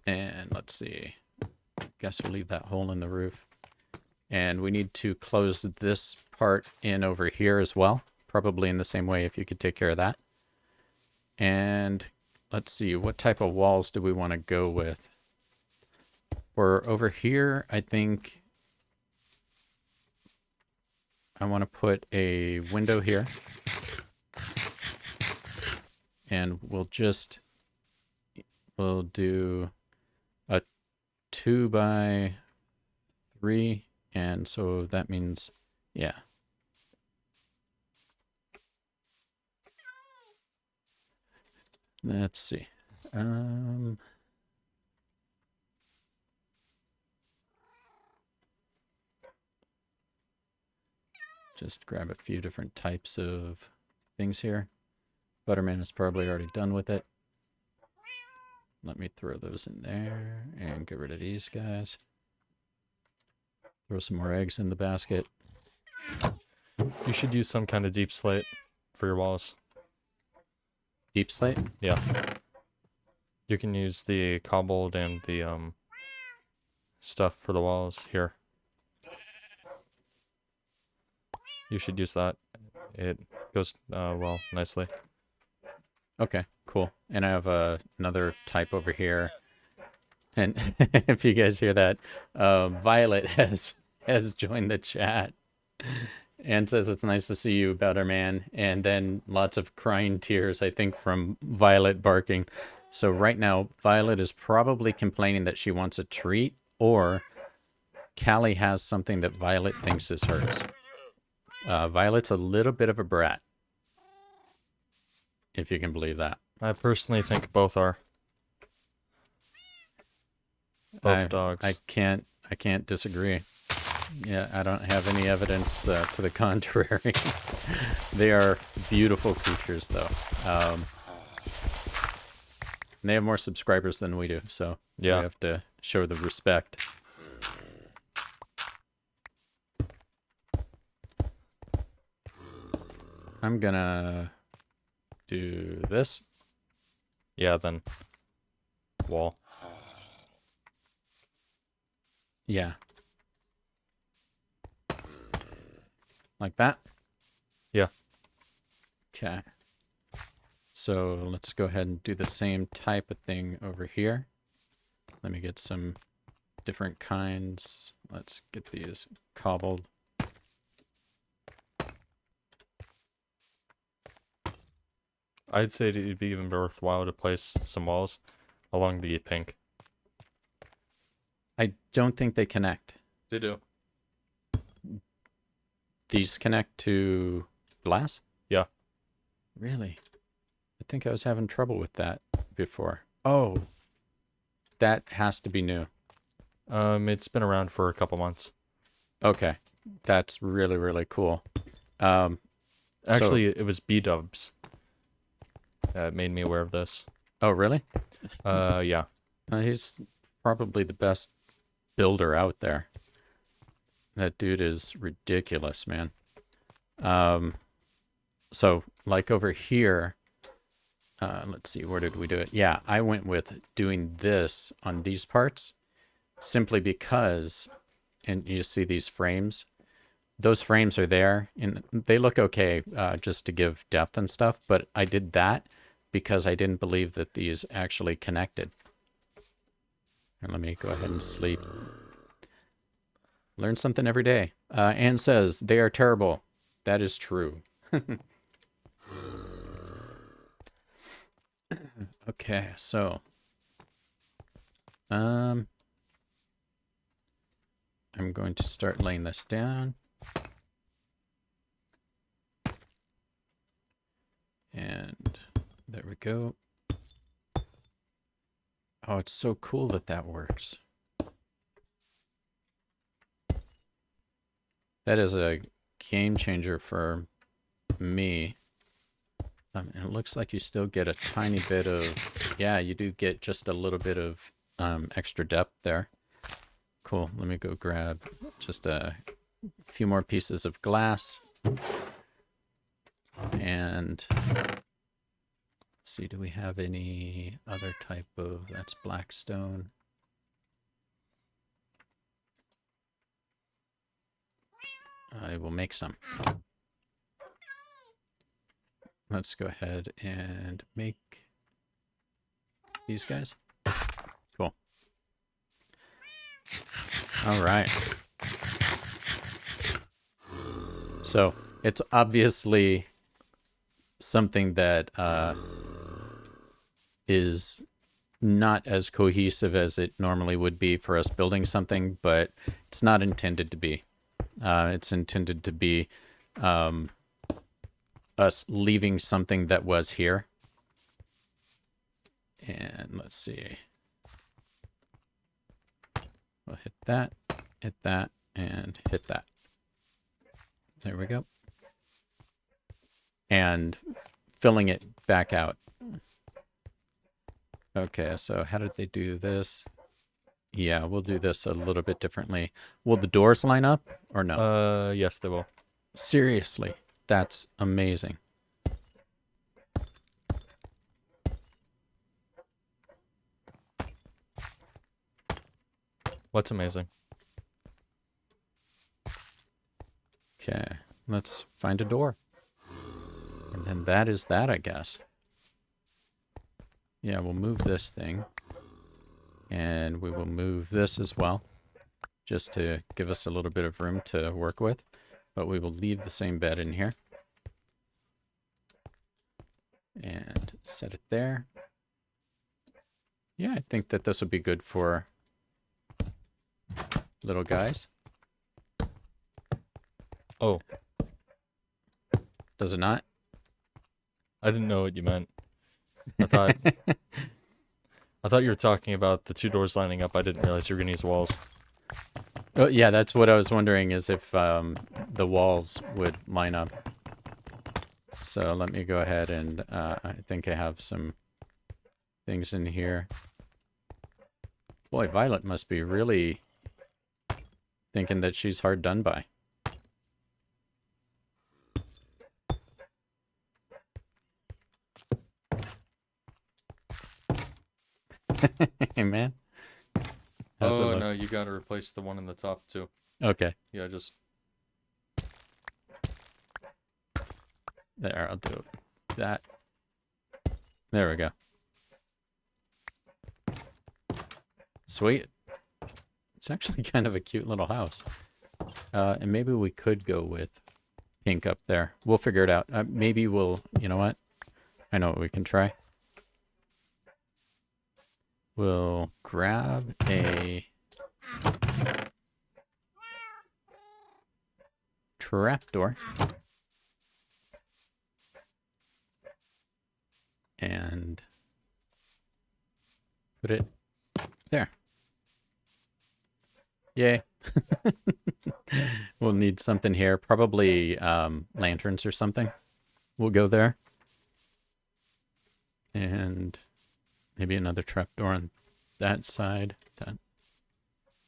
And let's see. Guess we'll leave that hole in the roof. And we need to close this part in over here as well. Probably in the same way if you could take care of that. And let's see, what type of walls do we want to go with? For over here, I think I want to put a window here. And we'll do a 2x3. And so that means, yeah. Let's see. Just grab a few different types of things here. ButterMan is probably already done with it. Let me throw those in there and get rid of these guys. Throw some more eggs in the basket. You should use some kind of deep slate for your walls. Deep slate? Yeah. You can use the cobbled and the stuff for the walls here. You should use that. It goes well nicely. Okay, cool. And I have another type over here. And if you guys hear that, Violet has joined the chat and says it's nice to see you, ButterMan. And then lots of crying tears, I think, from Violet barking. So right now, Violet is probably complaining that she wants a treat, or Callie has something that Violet thinks is hers. Violet's a little bit of a brat, if you can believe that. I personally think both are. Both dogs. I can't disagree. Yeah, I don't have any evidence to the contrary. They are beautiful creatures, though. They have more subscribers than we do, so yeah, we have to show the respect. I'm gonna do this. Yeah, then wall. Yeah. Like that? Yeah. Okay. So let's go ahead and do the same type of thing over here. Let me get some different kinds. Let's get these cobbled. I'd say it'd be even worthwhile to place some walls along the pink. I don't think they connect. They do. These connect to glass? Yeah. Really? I think I was having trouble with that before. Oh, that has to be new. It's been around for a couple months. Okay. That's really, really cool. Actually, it was B-dubs that made me aware of this. Oh, really? Yeah. He's probably the best builder out there. That dude is ridiculous, man. So, like over here, let's see, where did we do it? Yeah, I went with doing this on these parts simply because, and you see these frames, those frames are there, and they look okay just to give depth and stuff, but I did that because I didn't believe that these actually connected. And let me go ahead and sleep. Learn something every day. Anne says, they are terrible. That is true. Okay, so I'm going to start laying this down. And there we go. Oh, it's so cool that that works. That is a game changer for me. And it looks like you still get a tiny bit of, yeah, you do get just a little bit of extra depth there. Cool. Let me go grab just a few more pieces of glass. And let's Let's see, do we have any other type of, that's black stone. I will make some. Let's go ahead and make these guys. Cool. All right. So it's obviously something that is not as cohesive as it normally would be for us building something, but it's not intended to be. It's intended to be us leaving something that was here. And let's see. We'll hit that, and hit that. There we go. And filling it back out. Okay, so how did they do this? Yeah, we'll do this a little bit differently. Will the doors line up or no? Yes, they will. Seriously, that's amazing. What's amazing? Okay, let's find a door. And then that is that, I guess. Yeah, we'll move this thing. And we will move this as well, just to give us a little bit of room to work with. But we will leave the same bed in here. And set it there. Yeah, I think that this will be good for little guys. Oh. Does it not? I didn't know what you meant. I thought you were talking about the two doors lining up. I didn't realize you were going to use walls. Oh, yeah, that's what I was wondering, is if the walls would line up. So let me go ahead and I think I have some things in here. Boy, Violet must be really thinking that she's hard done by. Hey, man. How's it Oh, look? no, you got to replace the one in the top, too. Okay. Yeah, just... There, I'll do that. There we go. Sweet. It's actually kind of a cute little house. And maybe we could go with pink up there. We'll figure it out. Maybe we'll, you know what? I know what we can try. We'll grab a trapdoor. And put it there. Yay. We'll need something here. Probably lanterns or something. We'll go there. And maybe another trapdoor on that side. That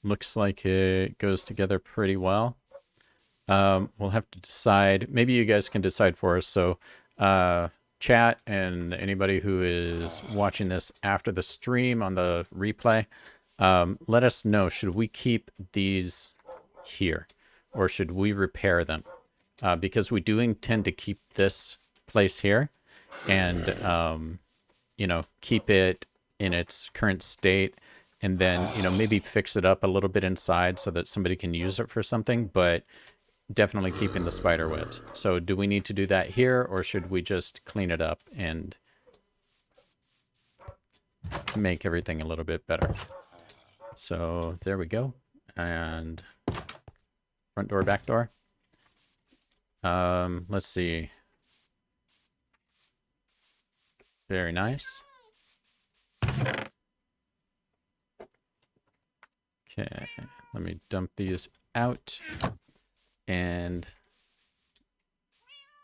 looks like it goes together pretty well. We'll have to decide. Maybe you guys can decide for us. So chat and anybody who is watching this after the stream on the replay, let us know, should we keep these here or should we repair them? Because we do intend to keep this place here and, you know, keep it in its current state and then, you know, maybe fix it up a little bit inside so that somebody can use it for something, but definitely keeping the spider webs. So do we need to do that here or should we just clean it up and make everything a little bit better? So there we go. And front door, back door. Let's see. Very nice. Okay, let me dump these out. And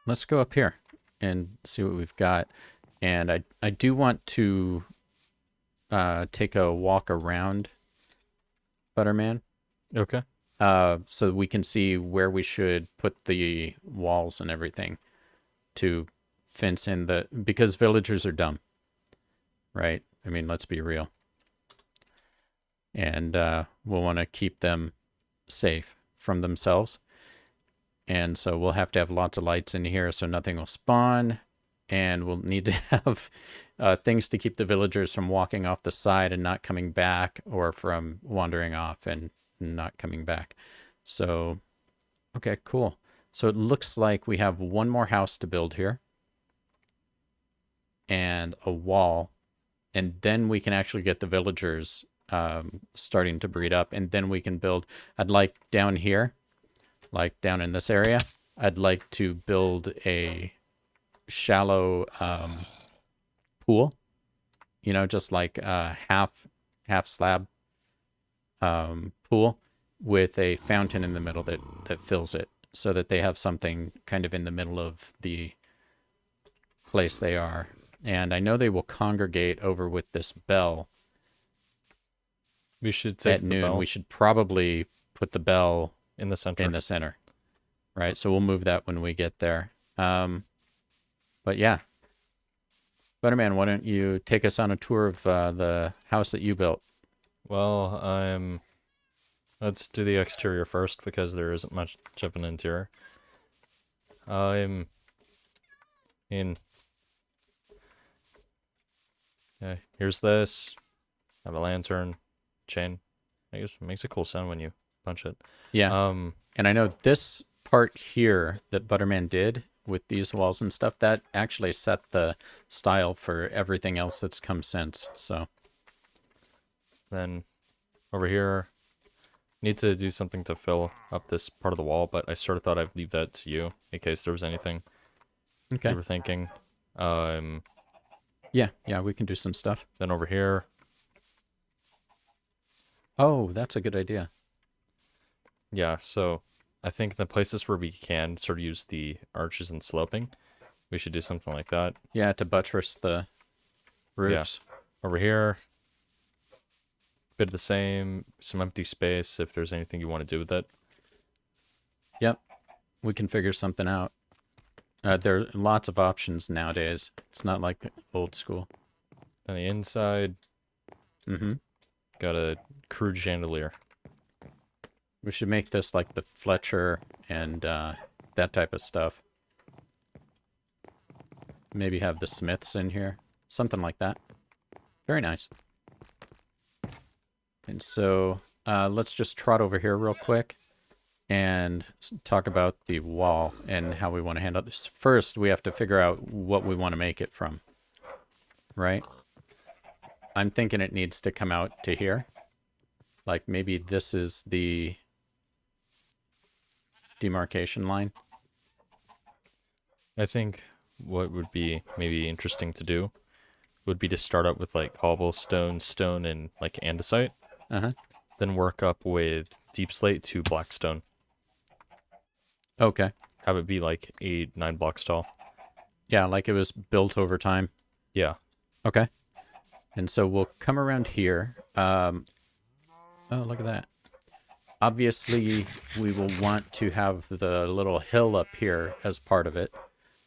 let's go up here and see what we've got. And I do want to take a walk around ButterMan. Okay. So we can see where we should put the walls and everything to fence in because villagers are dumb. right? I mean, let's be real. And we'll want to keep them safe from themselves. And so we'll have to have lots of lights in here so nothing will spawn. And we'll need to have things to keep the villagers from walking off the side and not coming back, or from wandering off and not coming back. So, okay, cool. So it looks like we have one more house to build here and a wall. And then we can actually get the villagers starting to breed up. And then we can build, I'd like down here, like down in this area, I'd like to build a shallow pool, you know, just like a half slab pool with a fountain in the middle that fills it, so that they have something kind of in the middle of the place they are. And I know they will congregate over with this bell. We should take at the noon. bell We should probably put the bell in the center. in the center, right? So we'll move that when we get there. But yeah, ButterMan, why don't you take us on a tour of the house that you built? Well, let's do the exterior first because there isn't much of an interior. I'm in. Okay, here's this. Have a lantern, chain. I guess it makes a cool sound when you punch it. Yeah. And I know this part here that ButterMan did with these walls and stuff, that actually set the style for everything else that's come since. So then over here, need to do something to fill up this part of the wall, but I sort of thought I'd leave that to you in case there was anything okay. you were thinking. Yeah, we can do some stuff. Then over here. Oh, that's a good idea. Yeah, so I think the places where we can sort of use the arches and sloping, we should do something like that. Yeah, to buttress the roofs. Yeah. Over here, bit of the same, some empty space if there's anything you want to do with it. Yep, we can figure something out. There are lots of options nowadays. It's not like the old school. On the inside, got a crude chandelier. We should make this like the Fletcher and that type of stuff. Maybe have the Smiths in here. Something like that. Very nice. And so let's just trot over here real quick and talk about the wall and how we want to handle this. First, we have to figure out what we want to make it from. Right? I'm thinking it needs to come out to here. Like maybe this is the demarcation line. I think what would be maybe interesting to do would be to start out with like cobblestone, stone, and like andesite. Then work up with deep slate to blackstone. Okay. Have it be like 8-9 blocks tall. Yeah, like it was built over time. Yeah. Okay. And so we'll come around here. Oh, look at that. Obviously, we will want to have the little hill up here as part of it.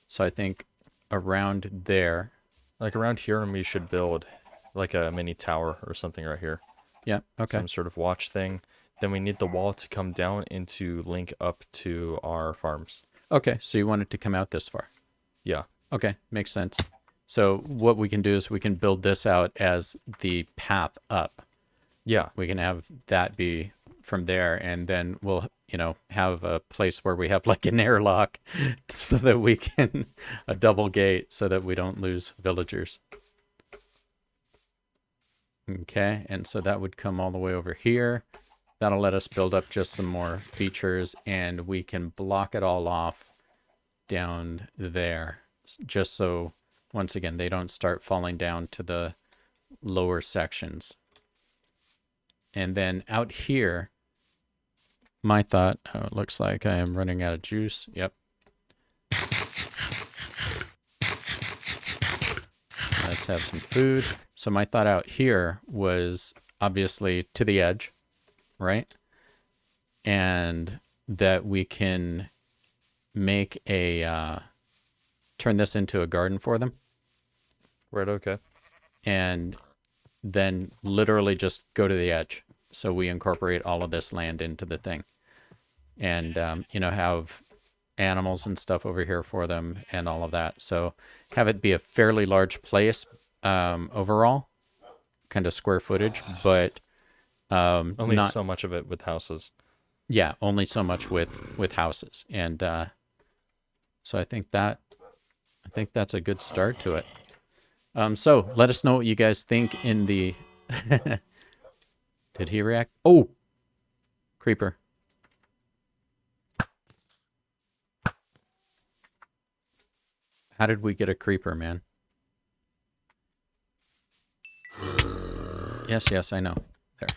So I think around there. Like around here, and we should build like a mini tower or something right here. Yeah, okay. Some sort of watch thing. Then we need the wall to come down and to link up to our farms. Okay, so you want it to come out this far. Yeah. Okay, makes sense. So what we can do is we can build this out as the path up. Yeah. We can have that be from there, and then we'll, have a place where we have like an airlock so that we can, a double gate so that we don't lose villagers. Okay, and so that would come all the way over here. That'll let us build up just some more features, and we can block it all off down there, just so, once again, they don't start falling down to the lower sections. And then out here, my thought, it looks like I am running out of juice. Yep. Let's have some food. So my thought out here was obviously to the edge, right? And that we can make a, turn this into a garden for them. Right, okay. and then literally just go to the edge. So we incorporate all of this land into the thing, and have animals and stuff over here for them and all of that. So have it be a fairly large place overall, kind of square footage, but Only not so much of it with houses. yeah, only so much with houses. And so I think that's a good start to it. So let us know what you guys think in the did he react? Oh, creeper. How did we get a creeper, man? Yes, I know. There.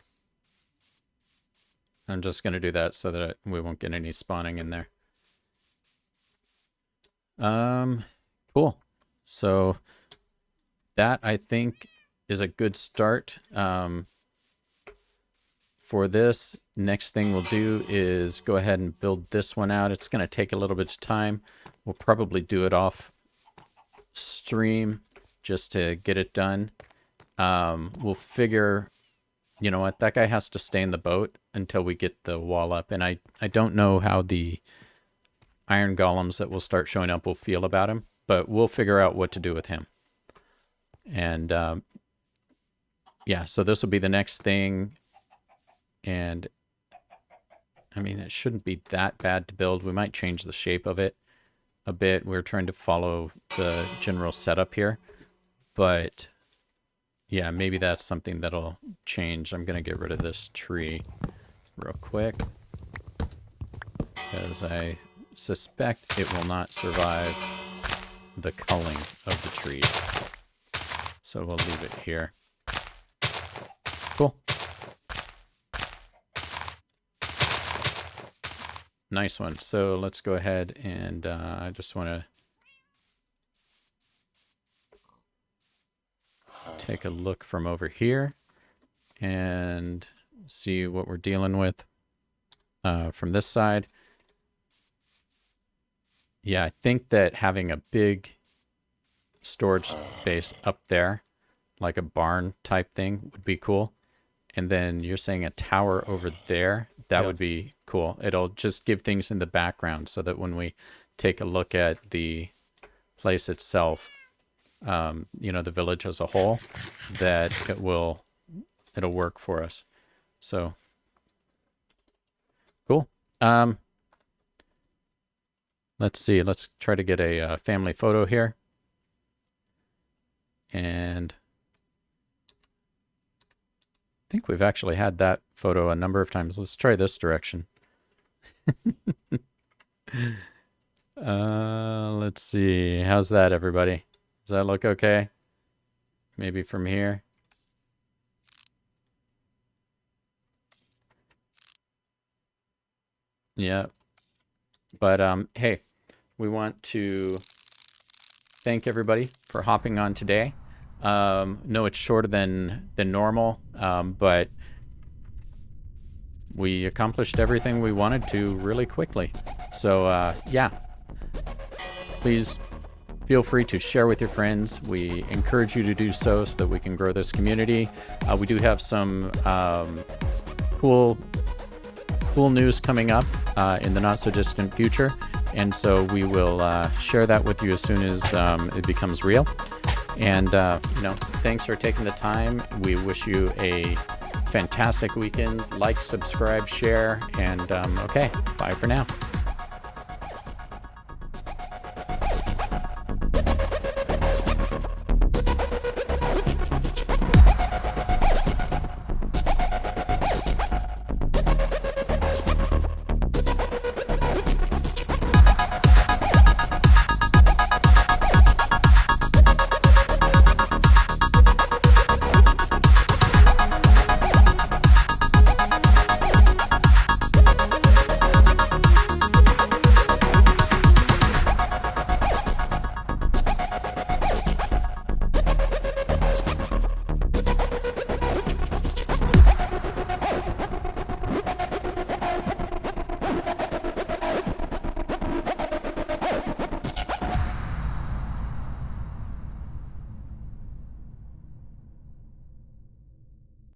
I'm just going to do that so that we won't get any spawning in there. Cool. So that, I think, is a good start. For this, next thing we'll do is go ahead and build this one out. It's going to take a little bit of time. We'll probably do it off stream just to get it done. We'll figure, you know what, that guy has to stay in the boat until we get the wall up. And I don't know how the iron golems that will start showing up will feel about him, but we'll figure out what to do with him. And yeah, so this will be the next thing. And I mean, it shouldn't be that bad to build. We might change the shape of it a bit. We're trying to follow the general setup here, but yeah, maybe that's something that'll change. I'm going to get rid of this tree real quick because I suspect it will not survive the culling of the trees. So we'll leave it here. Cool. Nice one. So let's go ahead and I just want to take a look from over here and see what we're dealing with from this side. Yeah, I think that having a big storage space up there, like a barn type thing, would be cool. And then you're saying a tower over there, that would be cool. It'll just give things in the background so that when we take a look at the place itself, the village as a whole, that it'll work for us. So cool. Let's see. Let's try to get a family photo here. And I think we've actually had that photo a number of times. Let's try this direction. Let's see. How's that, everybody? Does that look okay? Maybe from here. Yeah. But hey, we want to thank everybody for hopping on today. No, it's shorter than normal, but we accomplished everything we wanted to really quickly. So yeah, please feel free to share with your friends. We encourage you to do so that we can grow this community. We do have some cool news coming up in the not so distant future, and so we will share that with you as soon as it becomes real. And thanks for taking the time. We wish you a fantastic weekend. Like, subscribe, share, and okay, bye for now.